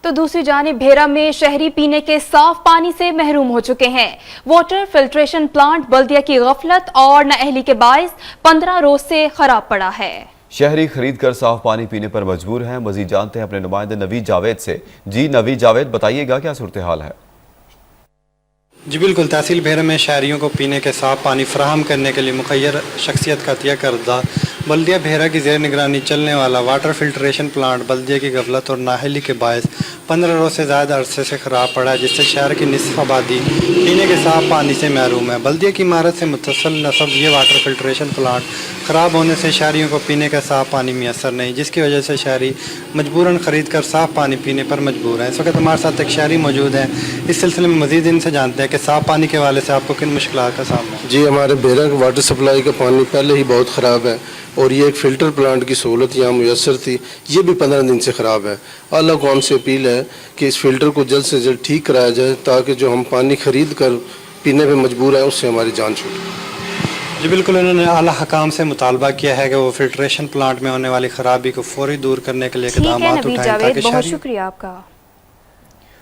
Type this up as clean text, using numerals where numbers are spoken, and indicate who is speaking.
Speaker 1: तो दूसरी जानिब भेरा में शहरी पीने के साफ पानी से महरूम हो चुके हैं। वाटर फिल्ट्रेशन प्लांट बल्दिया की गफलत और नाअहली के बाइस 15 रोज से खराब पड़ा है।
Speaker 2: शहरी खरीद कर साफ पानी पीने पर मजबूर हैं। मजीद जानते हैं अपने नुमाइंदे नवीद जावेद से। जी नवीद जावेद, बताइएगा क्या सूरत हाल है?
Speaker 3: जी बिल्कुल, तहसील भेरा में शहरियों को पीने के साफ पानी फराहम करने के लिए मुखय्यर शख्सियत का अतिया करदा बल्दिया भेरा की ज़ेर निगरानी चलने वाला वाटर फिल्ट्रेशन प्लांट बल्दिया की गफलत और नाअहली के बायस 15 रोज से ज़्यादा अरसे से ख़राब पड़ा है, जिससे शहर की निसफ आबादी पीने के साफ पानी से महरूम है। बल्दिया की इमारत से मुतसल नस्ब ये वाटर फिल्ट्रेशन प्लांट ख़राब होने से शहरियों को पीने का साफ पानी मैसर नहीं, जिसकी वजह से शहरी मजबूरन ख़रीद कर साफ पानी पीने पर मजबूर हैं। इस वक्त हमारे साथ एक शहरी मौजूद हैं। इस सिलसिले में मज़ीद इनसे जानते हैं कि साफ पानी के हवाले से आपको किन मुश्किलात का सामना है।
Speaker 4: जी, हमारे भेरा का वाटर सप्लाई का पानी पहले ही बहुत ख़राब है और ये एक फ़िल्टर प्लांट की सहूलत यहाँ मुयसर थी, ये भी 15 दिन से ख़राब है। आला कौम से अपील है कि इस फ़िल्टर को जल्द से जल्द ठीक कराया जाए ताकि जो हम पानी ख़रीद कर पीने पे मजबूर हैं उससे हमारी जान छूटे।
Speaker 3: जी बिल्कुल, उन्होंने आला हकाम से मुतालबा किया है कि वो फिल्ट्रेशन प्लांट में होने वाली ख़राबी को फौरी दूर करने के लिए इक़दाम उठाएं ताकि
Speaker 1: बहुत शुक्रिया आपका।